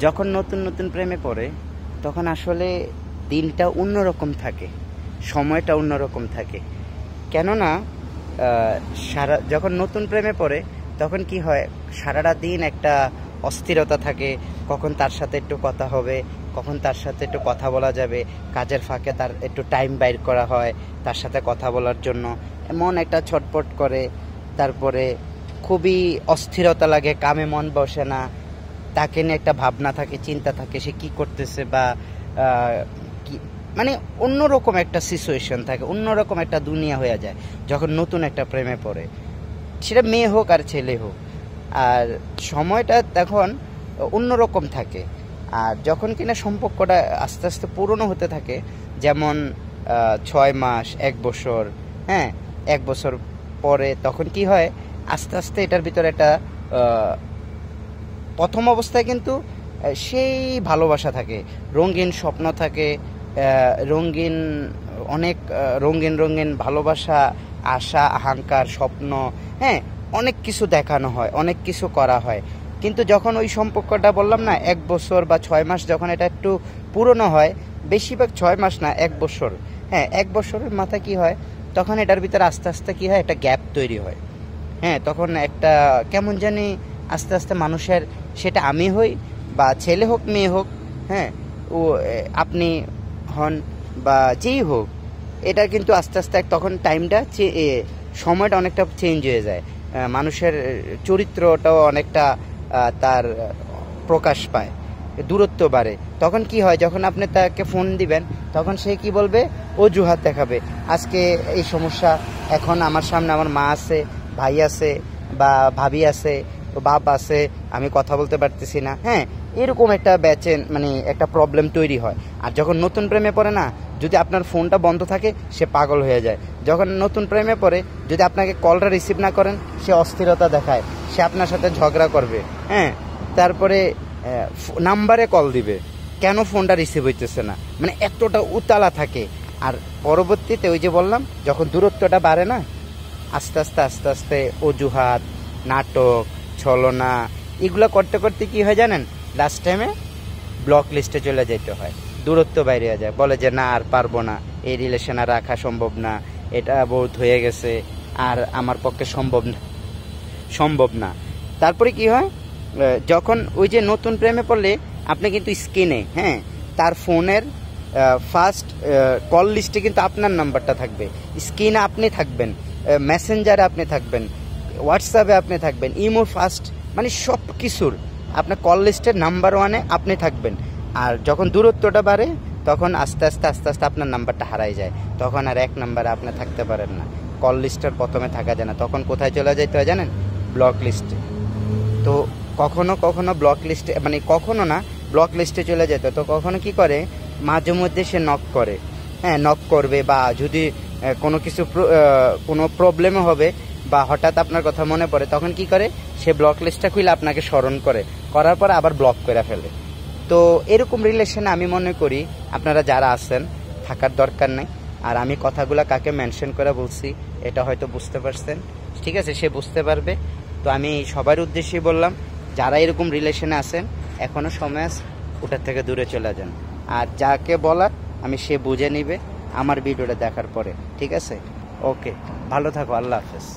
যখন নতুন নতুন প্রেমে পড়ে তখন আসলে দিনটা অন্যরকম থাকে, সময়টা অন্যরকম থাকে। কেননা যখন নতুন প্রেমে পড়ে তখন কি হয়, সারাটা দিন একটা অস্থিরতা থাকে, কখন তার সাথে একটু কথা হবে, কখন তার সাথে একটু কথা বলা যাবে। কাজের ফাঁকে তার একটু টাইম বাইর করা হয় তার সাথে কথা বলার জন্য, এমন একটা ছটপট করে। তারপরে খুবই অস্থিরতা লাগে, কামে মন বসে না, তাকে নিয়ে একটা ভাবনা থাকে, চিন্তা থাকে, সে কি করতেছে বা কি, মানে অন্যরকম একটা সিচুয়েশন থাকে, অন্যরকম একটা দুনিয়া হয়ে যায় যখন নতুন একটা প্রেমে পড়ে, সেটা মেয়ে হোক আর ছেলে হোক। আর সময়টা তখন অন্যরকম থাকে। আর যখন কিনা সম্পর্কটা আস্তে আস্তে পুরনো হতে থাকে, যেমন 6 মাস, 1 বছর, হ্যাঁ 1 বছর পরে তখন কি হয়, আস্তে আস্তে এটার ভিতরে একটা প্রথম অবস্থায় কিন্তু সেই ভালোবাসা থাকে, রঙিন স্বপ্ন থাকে, রঙিন অনেক রঙিন রঙিন ভালোবাসা, আশা আকাঙ্ক্ষার স্বপ্ন, হ্যাঁ অনেক কিছু দেখানো হয়, অনেক কিছু করা হয়। কিন্তু যখন ওই সম্পর্কটা বললাম না 1 বছর বা 6 মাস, যখন এটা একটু পুরনো হয়, বেশিরভাগ 6 মাস না 1 বছর, হ্যাঁ 1 বছরের মাথা কি হয়, তখন এটার ভিতরে আস্তে আস্তে কি হয়, একটা গ্যাপ তৈরি হয়। হ্যাঁ তখন একটা কেমন জানি আস্তে আস্তে মানুষের, সেটা আমি হই বা ছেলে হোক মেয়ে হোক, হ্যাঁ ও আপনি হন বা যেই হোক, এটা কিন্তু আস্তে আস্তে তখন টাইমটা সময়টা অনেকটা চেঞ্জ হয়ে যায়, মানুষের চরিত্রটাও অনেকটা তার প্রকাশ পায়, দূরত্ব বাড়ে। তখন কি হয়, যখন আপনি তাকে ফোন দিবেন তখন সে কি বলবে, অজুহাত দেখাবে, আজকে এই সমস্যা, এখন আমার সামনে আমার মা আছে, ভাই আছে বা ভাবি আছে, বাপ আছে, আমি কথা বলতে পারতেছি না, হ্যাঁ এরকম একটা মানে একটা প্রবলেম তৈরি হয়। আর যখন নতুন প্রেমে পড়ে না, যদি আপনার ফোনটা বন্ধ থাকে সে পাগল হয়ে যায়। যখন নতুন প্রেমে পড়ে যদি আপনাকে কলটা রিসিভ না করেন, সে অস্থিরতা দেখায়, সে আপনার সাথে ঝগড়া করবে, হ্যাঁ তারপরে নাম্বারে কল দিবে, কেন ফোনটা রিসিভ হইতেছে না, মানে এতটা উতালা থাকে। আর পরবর্তীতে ওই যে বললাম, যখন দূরত্বটা বাড়ে না, আস্তে আস্তে আস্তে আস্তে অজুহাত, নাটক, ছলনা, এগুলো করতে করতে কি হয় জানেন, লাস্ট টাইমে ব্লক লিস্টে চলে যেতে হয়, দূরত্ব বাইরে যায়, বলে যে না আর পারবো না, এই রিলেশন আর রাখা সম্ভব না, এটা বোধ হয়ে গেছে, আর আমার পক্ষে সম্ভব না। তারপরে কি হয়, যখন ওই যে নতুন প্রেমে পড়লে আপনি কিন্তু স্ক্রিনে, হ্যাঁ তার ফোনের ফার্স্ট কল লিস্টে কিন্তু আপনার নাম্বারটা থাকবে, স্ক্রিনে আপনি থাকবেন, মেসেঞ্জারে আপনি থাকবেন, হোয়াটসঅ্যাপে আপনি থাকবেন, ইমো ফার্স্ট, মানে সব কিছুর আপনার কল লিস্টের নাম্বার 1-এ আপনি থাকবেন। আর যখন দূরত্বটা বাড়ে তখন আস্তে আস্তে আস্তে আস্তে আপনার নাম্বারটা হারাই যায়, তখন আর 1 নাম্বারে আপনি থাকতে পারেন না, কল লিস্টের প্রথমে থাকা যায় না, তখন কোথায় চলে যেতে হয় জানেন, ব্লক লিস্টে। তো কখনো কখনো ব্লক লিস্টে, মানে কখনো না, ব্লক লিস্টে চলে যেত, তো কখনো কি করে, মাঝে মধ্যে সে নক করে, হ্যাঁ নক করবে, বা যদি কোনো প্রবলেমও হবে বা হঠাৎ আপনার কথা মনে পড়ে, তখন কি করে, সে ব্লক লিস্টটা খুলে আপনাকে স্মরণ করার পর আবার ব্লক করে ফেলে। তো এরকম রিলেশনে আমি মনে করি আপনারা যারা আছেন থাকার দরকার নেই। আর আমি কথাগুলো কাকে মেনশন করে বলছি এটা হয়তো বুঝতে পারছেন, ঠিক আছে, সে বুঝতে পারবে। তো আমি সবার উদ্দেশ্যেই বললাম, যারা এরকম রিলেশনে আছেন এখনও সময় আছে, ওটার থেকে দূরে চলে যান। আর যাকে বলার আমি সে বুঝে নিবে আমার ভিডিওটা দেখার পরে, ঠিক আছে। ওকে, ভালো থাকো, আল্লাহ হাফেজ।